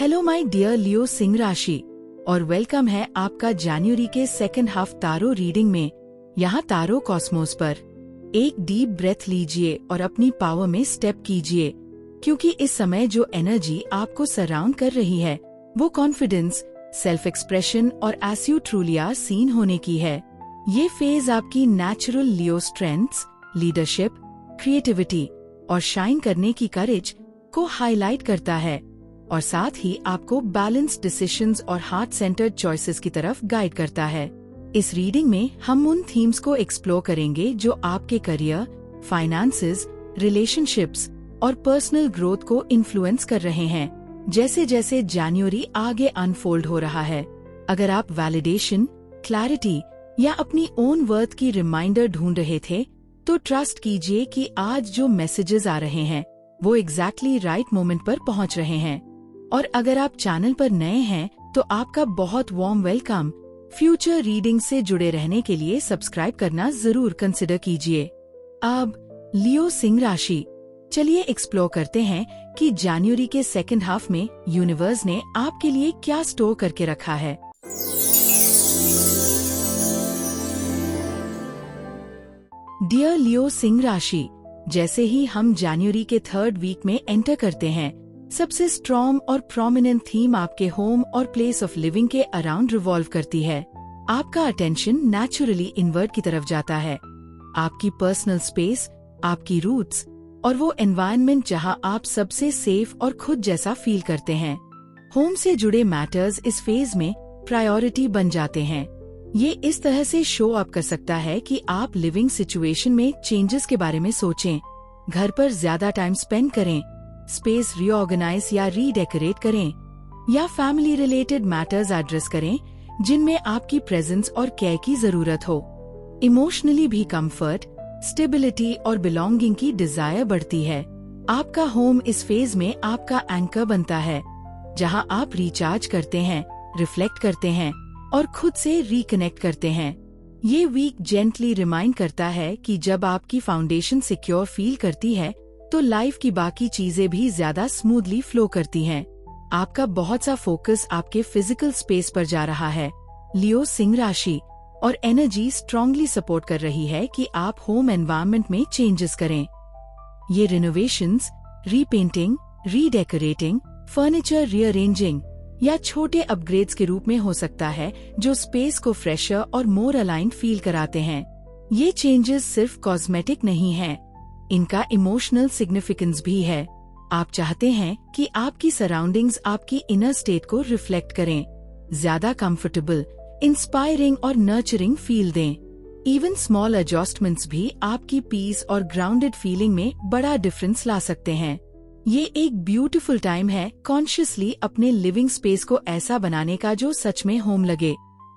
Hello my dear Leo सिंह राशि और वेलकम है आपका जनवरी के सेकंड हाफ तारो रीडिंग में। यहाँ तारो कॉस्मोस पर एक डीप ब्रेथ लीजिए और अपनी पावर में स्टेप कीजिए, क्योंकि इस समय जो एनर्जी आपको सराउंड कर रही है वो कॉन्फिडेंस, सेल्फ एक्सप्रेशन और as you truly are seen होने की है। ये फेज आपकी natural Leo strengths, leadership, creativity और शाइन करने की करेज को हाईलाइट करता है और साथ ही आपको बैलेंस्ड डिसीजंस और हार्ट सेंटर्ड चॉइसेस की तरफ गाइड करता है। इस रीडिंग में हम उन थीम्स को एक्सप्लोर करेंगे जो आपके करियर, फाइनेंसेस, रिलेशनशिप्स और पर्सनल ग्रोथ को इन्फ्लुएंस कर रहे हैं जैसे जैसे जनवरी आगे अनफोल्ड हो रहा है। अगर आप वैलिडेशन, क्लैरिटी या अपनी ओन वर्थ की रिमाइंडर ढूंढ रहे थे तो ट्रस्ट कीजिए कि आज जो मैसेजेस आ रहे हैं वो एग्जैक्टली राइट मोमेंट पर पहुंच रहे हैं। और अगर आप चैनल पर नए हैं तो आपका बहुत वार्म वेलकम। फ्यूचर रीडिंग से जुड़े रहने के लिए सब्सक्राइब करना जरूर कंसिडर कीजिए। अब लियो सिंह राशि, चलिए एक्सप्लोर करते हैं कि जनवरी के सेकंड हाफ में यूनिवर्स ने आपके लिए क्या स्टोर करके रखा है। डियर लियो सिंह राशि, जैसे ही हम जनवरी के थर्ड वीक में एंटर करते हैं, सबसे स्ट्रॉन्ग और प्रोमिनेंट थीम आपके होम और प्लेस ऑफ लिविंग के अराउंड रिवॉल्व करती है। आपका अटेंशन नेचुरली इनवर्ट की तरफ जाता है। आपकी पर्सनल स्पेस, आपकी रूट्स और वो एनवायरनमेंट जहां आप सबसे सेफ और खुद जैसा फील करते हैं। होम से जुड़े मैटर्स इस फेज में प्रायोरिटी बन जाते हैं। ये इस तरह से शो अप कर सकता है कि आप लिविंग सिचुएशन में चेंजेस के बारे में सोचें, घर पर ज्यादा टाइम स्पेंड करें, स्पेस रीऑर्गेनाइज या रीडेकोरेट करें, या फैमिली रिलेटेड मैटर्स एड्रेस करें जिनमें आपकी प्रेजेंस और केयर की जरूरत हो। इमोशनली भी कंफर्ट, स्टेबिलिटी और बिलोंगिंग की डिजायर बढ़ती है। आपका होम इस फेज में आपका एंकर बनता है, जहां आप रिचार्ज करते हैं, रिफ्लेक्ट करते हैं और खुद से रिकनेक्ट करते हैं। ये वीक जेंटली रिमाइंड करता है कि जब आपकी फाउंडेशन सिक्योर फील करती है तो लाइफ की बाकी चीजें भी ज्यादा स्मूथली फ्लो करती हैं। आपका बहुत सा फोकस आपके फिजिकल स्पेस पर जा रहा है लियो सिंह राशि, और एनर्जी स्ट्रांगली सपोर्ट कर रही है कि आप होम एनवायरनमेंट में चेंजेस करें। ये रिनोवेशंस, रीपेंटिंग, रीडेकोरेटिंग, फर्नीचर रीअरेंजिंग या छोटे अपग्रेड्स के रूप में हो सकता है जो स्पेस को फ्रेशर और मोर अलाइंड फील कराते हैं। ये चेंजेस सिर्फ कॉस्मेटिक नहीं हैं, इनका इमोशनल सिग्निफिकेंस भी है। आप चाहते हैं कि आपकी सराउंडिंग्स आपकी इनर स्टेट को रिफ्लेक्ट करें, ज्यादा कंफर्टेबल, इंस्पायरिंग और नर्चरिंग फील दें। इवन स्मॉल एडजस्टमेंट्स भी आपकी पीस और ग्राउंडेड फीलिंग में बड़ा डिफरेंस ला सकते हैं। ये एक ब्यूटीफुल टाइम है कॉन्शियसली अपने लिविंग स्पेस को ऐसा बनाने का जो सच में होम लगे,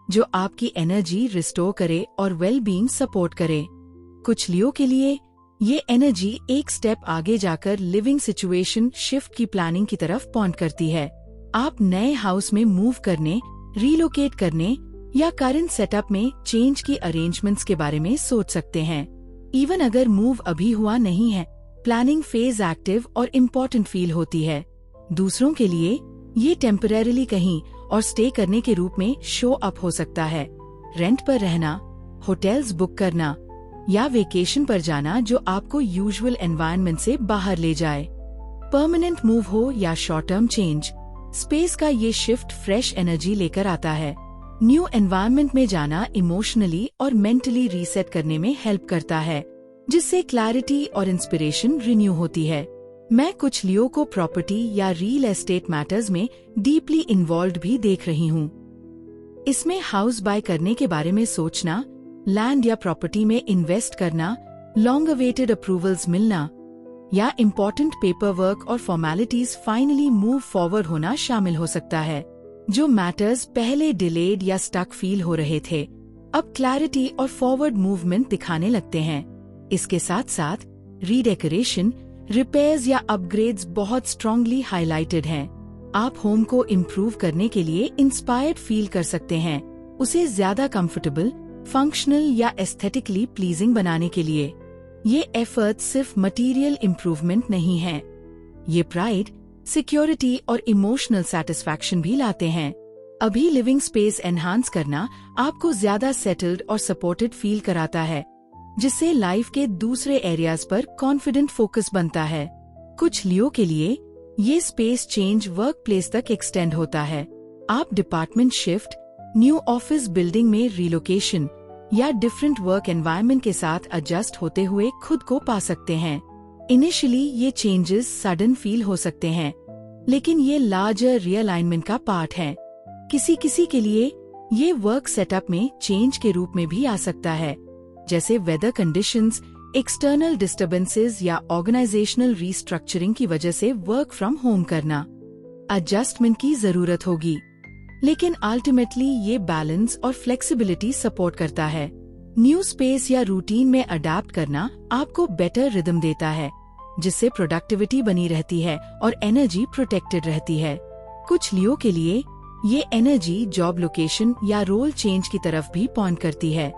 जो आपकी एनर्जी रिस्टोर करे और वेल बीइंग सपोर्ट करे। कुछ लियो के लिए ये एनर्जी एक स्टेप आगे जाकर लिविंग सिचुएशन शिफ्ट की प्लानिंग की तरफ पॉइंट करती है। आप नए हाउस में मूव करने, रीलोकेट करने या करंट सेटअप में चेंज की अरेंजमेंट्स के बारे में सोच सकते हैं। इवन अगर मूव अभी हुआ नहीं है, प्लानिंग फेज एक्टिव और इम्पोर्टेंट फील होती है। दूसरों के लिए ये टेम्परेरीली कहीं और स्टे करने के रूप में शो अप हो सकता है। रेंट पर रहना, होटल्स बुक करना या वेकेशन पर जाना जो आपको यूजुअल एनवायरनमेंट से बाहर ले जाए। परमानेंट मूव हो या शॉर्ट टर्म चेंज, स्पेस का ये शिफ्ट फ्रेश एनर्जी लेकर आता है। न्यू एनवायरनमेंट में जाना इमोशनली और मेंटली रीसेट करने में हेल्प करता है, जिससे क्लैरिटी और इंस्पिरेशन रिन्यू होती है। मैं कुछ लियो को प्रॉपर्टी या रियल एस्टेट मैटर्स में डीपली इन्वॉल्व भी देख रही हूँ। इसमें हाउस बाय करने के बारे में सोचना, लैंड या प्रॉपर्टी में इन्वेस्ट करना, लॉन्ग अवेटेड अप्रूवल्स मिलना या इम्पोर्टेंट पेपर वर्क और फॉर्मेलिटीज फाइनली मूव फॉरवर्ड होना शामिल हो सकता है। जो मैटर्स पहले डिलेड या स्टक फील हो रहे थे, अब क्लैरिटी और फॉरवर्ड मूवमेंट दिखाने लगते हैं। इसके साथ साथ रीडेकोरेशन, रिपेयर्स या अपग्रेड्स बहुत स्ट्रांगली हाईलाइटेड हैं। आप होम को इम्प्रूव करने के लिए इंस्पायर्ड फील कर सकते हैं, उसे ज्यादा कंफर्टेबल, फंक्शनल या एस्थेटिकली प्लीजिंग बनाने के लिए। ये एफर्ट सिर्फ मटेरियल इम्प्रूवमेंट नहीं है, ये प्राइड, सिक्योरिटी और इमोशनल सेटिस्फैक्शन भी लाते हैं। अभी लिविंग स्पेस एनहांस करना आपको ज्यादा सेटल्ड और सपोर्टेड फील कराता है, जिससे लाइफ के दूसरे एरियाज पर कॉन्फिडेंट फोकस बनता है। कुछ लियो के लिए ये स्पेस चेंज वर्क प्लेस तक एक्सटेंड होता है। आप department shift, new office building में रिलोकेशन या डिफरेंट वर्क एनवायरनमेंट के साथ एडजस्ट होते हुए खुद को पा सकते हैं। इनिशियली ये चेंजेस सडन फील हो सकते हैं, लेकिन ये लार्जर रीअलाइनमेंट का पार्ट है। किसी किसी के लिए ये वर्क सेटअप में चेंज के रूप में भी आ सकता है, जैसे वेदर कंडीशंस, एक्सटर्नल डिस्टर्बेंसेस या ऑर्गेनाइजेशनल रीस्ट्रक्चरिंग की वजह से वर्क फ्रॉम होम करना। एडजस्टमेंट की जरूरत होगी, लेकिन अल्टीमेटली ये बैलेंस और फ्लेक्सिबिलिटी सपोर्ट करता है। न्यू स्पेस या रूटीन में अडेप्ट करना आपको बेटर रिदम देता है, जिससे प्रोडक्टिविटी बनी रहती है और एनर्जी प्रोटेक्टेड रहती है। कुछ लियो के लिए ये एनर्जी जॉब लोकेशन या रोल चेंज की तरफ भी पॉइंट करती है।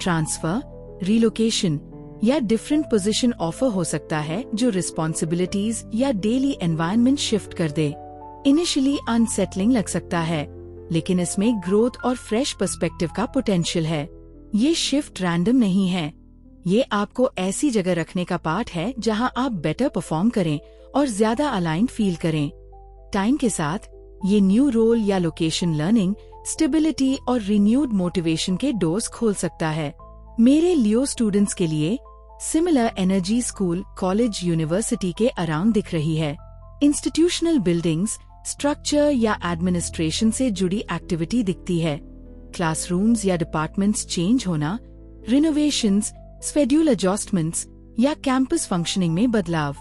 ट्रांसफर, रिलोकेशन या डिफरेंट पोजीशन ऑफर हो सकता है जो रिस्पॉन्सिबिलिटीज या डेली एनवायरनमेंट शिफ्ट कर दे। इनिशियली अनसेटलिंग लग सकता है, लेकिन इसमें ग्रोथ और फ्रेश पर्सपेक्टिव का पोटेंशियल है। ये शिफ्ट रैंडम नहीं है, ये आपको ऐसी जगह रखने का पार्ट है जहां आप बेटर परफॉर्म करें और ज्यादा अलाइंड फील करें। टाइम के साथ ये न्यू रोल या लोकेशन लर्निंग, स्टेबिलिटी और रिन्यूड मोटिवेशन के डोर्स खोल सकता है। मेरे लियो स्टूडेंट्स के लिए similar energy school, college, university के अराउंड दिख रही है। इंस्टीट्यूशनल बिल्डिंग्स, स्ट्रक्चर या एडमिनिस्ट्रेशन से जुड़ी एक्टिविटी दिखती है। क्लासरूम्स या डिपार्टमेंट्स चेंज होना, रिनोवेशंस, शेड्यूल एडजस्टमेंट्स या कैंपस फंक्शनिंग में बदलाव।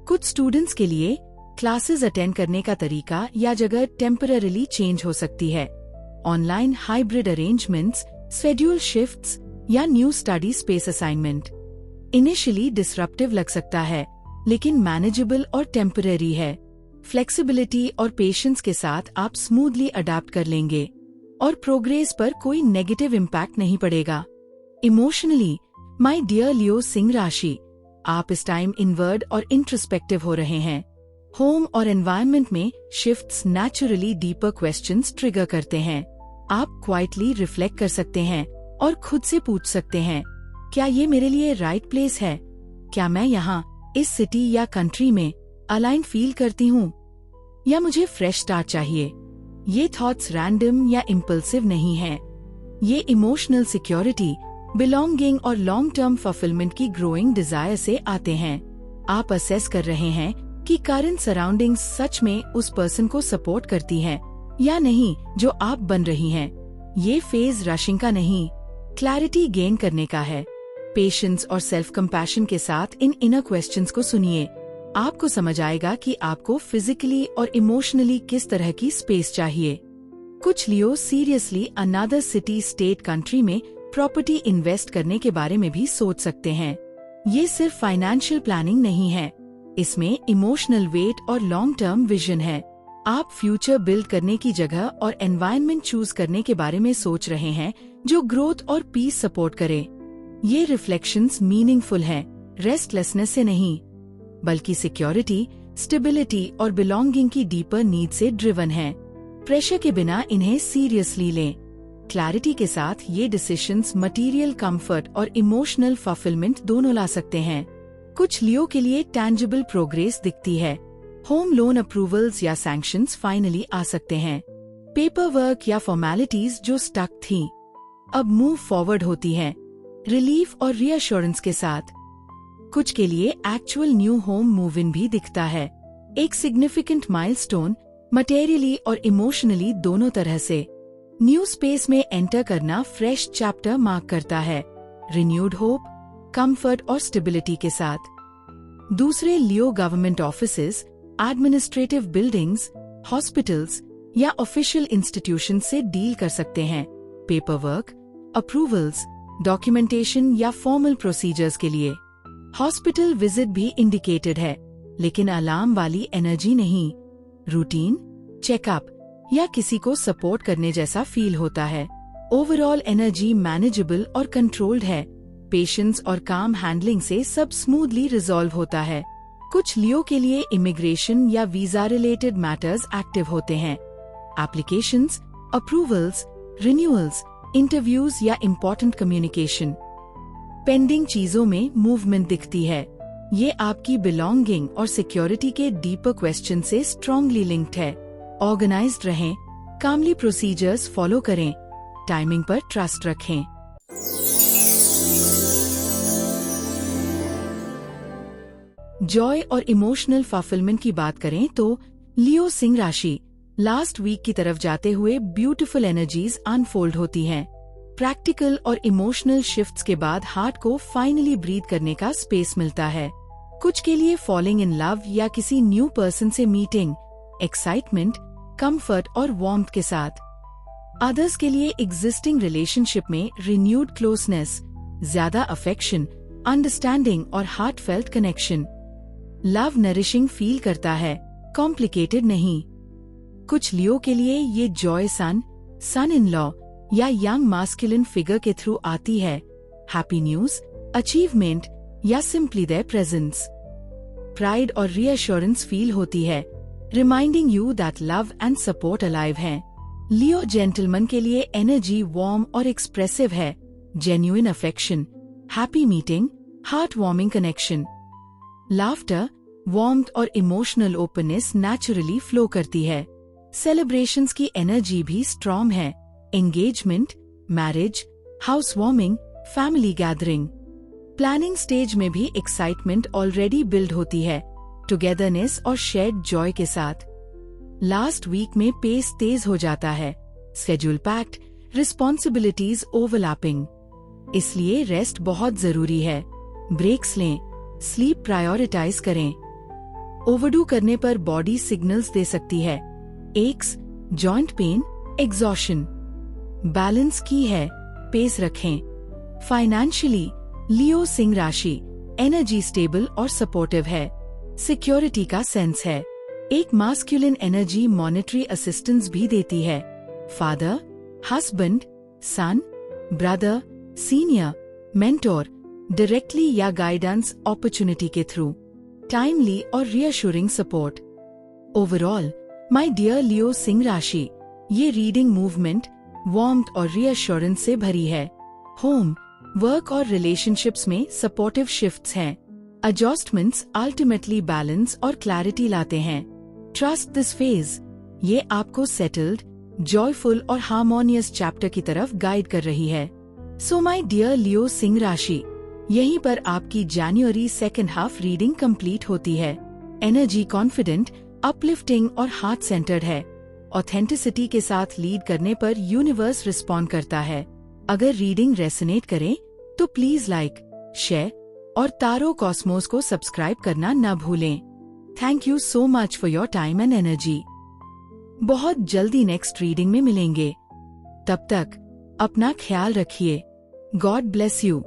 कुछ स्टूडेंट्स के लिए क्लासेस अटेंड करने का तरीका या जगह टेम्पररीली चेंज हो सकती है। Online hybrid arrangements, schedule shifts या new study space assignment. Initially disruptive लग सकता है, लेकिन मैनेजेबल और टेम्पररी है। फ्लेक्सिबिलिटी और पेशेंस के साथ आप स्मूथली अडेप्ट कर लेंगे और प्रोग्रेस पर कोई नेगेटिव इम्पैक्ट नहीं पड़ेगा। इमोशनली, माय डियर लियो सिंह राशि, आप इस टाइम इनवर्ड और इंट्रोस्पेक्टिव हो रहे हैं। होम और एनवायरनमेंट में shifts naturally deeper questions trigger करते हैं। आप क्वाइटली रिफ्लेक्ट कर सकते हैं और खुद से पूछ सकते हैं, क्या ये मेरे लिए राइट प्लेस है? क्या मैं यहाँ इस सिटी या कंट्री में अलाइन फील करती हूँ, या मुझे फ्रेश स्टार्ट चाहिए? ये थॉट्स रैंडम या इम्पल्सिव नहीं हैं। ये इमोशनल सिक्योरिटी, बिलोंगिंग और लॉन्ग टर्म फुलफिलमेंट की ग्रोइंग डिजायर से आते हैं। आप असेस कर रहे हैं कि करंट सराउंडिंग्स सच में उस पर्सन को सपोर्ट करती हैं या नहीं जो आप बन रही हैं। ये फेज रशिंग का नहीं, क्लैरिटी गेन करने का है। पेशेंस और सेल्फ कंपैशन के साथ इन इनर क्वेश्चंस को सुनिए। आपको समझ आएगा कि आपको फिजिकली और इमोशनली किस तरह की स्पेस चाहिए। कुछ Leo seriously another city, state, country में प्रॉपर्टी इन्वेस्ट करने के बारे में भी सोच सकते हैं। ये सिर्फ फाइनेंशियल प्लानिंग नहीं है, इसमें इमोशनल वेट और लॉन्ग टर्म विजन है। आप फ्यूचर बिल्ड करने की जगह और एनवायरनमेंट चूज करने के बारे में सोच रहे हैं जो ग्रोथ और पीस सपोर्ट करे। ये रिफ्लेक्शंस मीनिंगफुल हैं, रेस्टलेसनेस से नहीं, बल्कि सिक्योरिटी, स्टेबिलिटी और बिलोंगिंग की डीपर नीड से ड्रिवन हैं। प्रेशर के बिना इन्हें सीरियसली लें। क्लैरिटी के साथ ये डिसीजंस मटेरियल कंफर्ट और इमोशनल फुलफिलमेंट दोनों ला सकते हैं। कुछ लियो के लिए टैंजिबल प्रोग्रेस दिखती है। होम लोन अप्रूवल्स या सैंक्शंस फाइनली आ सकते हैं। पेपर वर्क या फॉर्मेलिटीज जो स्टक थी अब मूव फॉरवर्ड होती हैं, रिलीफ और रीअश्योरेंस के साथ। कुछ के लिए actual new home move in भी दिखता है, एक सिग्निफिकेंट माइलस्टोन, मटेरियली और इमोशनली दोनों तरह से। न्यू स्पेस में एंटर करना फ्रेश चैप्टर मार्क करता है, रिन्यूड होप, कंफर्ट और स्टेबिलिटी के साथ। दूसरे Leo government offices, administrative buildings, hospitals या ऑफिशियल इंस्टीट्यूशन से डील कर सकते हैं। पेपर वर्क, अप्रूवल्स, डॉक्यूमेंटेशन या फॉर्मल प्रोसीजर्स के लिए। हॉस्पिटल विजिट भी इंडिकेटेड है, लेकिन अलार्म वाली एनर्जी नहीं। रूटीन, चेकअप या किसी को सपोर्ट करने जैसा फील होता है। ओवरऑल एनर्जी मैनेजेबल और कंट्रोल्ड है। पेशेंस और काम हैंडलिंग से सब स्मूथली रिजॉल्व होता है। कुछ लियो के लिए इमिग्रेशन या वीजा रिलेटेड मैटर्स एक्टिव होते हैं। एप्लीकेशंस, अप्रूवल्स, रिन्यूअल्स, इंटरव्यूज या इम्पोर्टेंट कम्युनिकेशन। पेंडिंग चीजों में मूवमेंट दिखती है। ये आपकी बिलोंगिंग और सिक्योरिटी के डीपर क्वेश्चन से स्ट्रांगली लिंक्ड है। ऑर्गेनाइज्ड रहें, कामली प्रोसीजर्स फॉलो करें, टाइमिंग पर ट्रस्ट रखें। जॉय और इमोशनल फुलफिलमेंट की बात करें तो लियो सिंह राशि लास्ट वीक की तरफ जाते हुए ब्यूटीफुल एनर्जीज अनफोल्ड होती हैं। प्रैक्टिकल और इमोशनल शिफ्ट्स के बाद हार्ट को फाइनली ब्रीथ करने का स्पेस मिलता है। कुछ के लिए फॉलिंग इन लव या किसी न्यू पर्सन से मीटिंग, एक्साइटमेंट, कंफर्ट और वार्मथ के साथ। अदर्स के लिए एग्जिस्टिंग रिलेशनशिप में रिन्यूड क्लोजनेस, ज्यादा अफेक्शन, अंडरस्टैंडिंग और heartfelt connection. Love nourishing feel करता है, कॉम्प्लिकेटेड नहीं। कुछ लियो के लिए ये जॉय सन इन लॉ या यंग मास्कुलिन फिगर के थ्रू आती है। हैप्पी न्यूज, अचीवमेंट या सिंपली देयर प्रेजेंस। प्राइड और रीअश्योरेंस फील होती है, reminding you that love and support alive हैं। लियो जेंटलमैन के लिए एनर्जी वार्म और एक्सप्रेसिव है, genuine affection, happy meeting, heart warming connection. Laughter, warmth और इमोशनल ओपननेस नेचुरली फ्लो करती है। सेलिब्रेशंस की एनर्जी भी स्ट्रॉन्ग है, engagement, marriage, house warming, family gathering. Planning stage में भी एक्साइटमेंट ऑलरेडी बिल्ड होती है, टुगेदरनेस और शेयर्ड जॉय के साथ। लास्ट वीक में पेस तेज हो जाता है, शेड्यूल पैक्ड, रिस्पॉन्सिबिलिटीज ओवरलैपिंग। इसलिए रेस्ट बहुत जरूरी है। ब्रेक्स लें, स्लीप प्रायोरिटाइज करें। ओवरडू करने पर बॉडी सिग्नल्स दे सकती है, aches, joint pain, exhaustion. Balance की है, पेस रखें। फाइनेंशियली लियो सिंह राशि एनर्जी स्टेबल और सपोर्टिव है, सिक्योरिटी का सेंस है। एक मास्कुलिन एनर्जी मॉनेटरी असिस्टेंस भी देती है। Father, husband, son, brother, senior, mentor, directly या गाइडेंस अपॉर्चुनिटी के थ्रू। टाइमली और reassuring support. Overall my dear Leo सिंह राशि, ये रीडिंग मूवमेंट, वार्मथ और रीअश्योरेंस से भरी है। होम, वर्क और रिलेशनशिप्स में सपोर्टिव शिफ्ट्स हैं। एडजस्टमेंट्स अल्टीमेटली बैलेंस और क्लैरिटी लाते हैं। ट्रस्ट दिस फेज, ये आपको सेटल्ड, जॉयफुल और हार्मोनियस चैप्टर की तरफ गाइड कर रही है। सो माय डियर लियो सिंह राशि, यहीं पर आपकी जनवरी सेकेंड हाफ रीडिंग कंप्लीट होती है। एनर्जी कॉन्फिडेंट, अपलिफ्टिंग और हार्ट सेंटर्ड है। ऑथेंटिसिटी के साथ लीड करने पर यूनिवर्स रिस्पॉन्ड करता है। अगर रीडिंग रेसोनेट करे तो प्लीज लाइक, शेयर और तारो कॉस्मोस को सब्सक्राइब करना न भूलें। Thank you so much for your time and energy. बहुत जल्दी नेक्स्ट रीडिंग में मिलेंगे। तब तक अपना ख्याल रखिए। God bless you.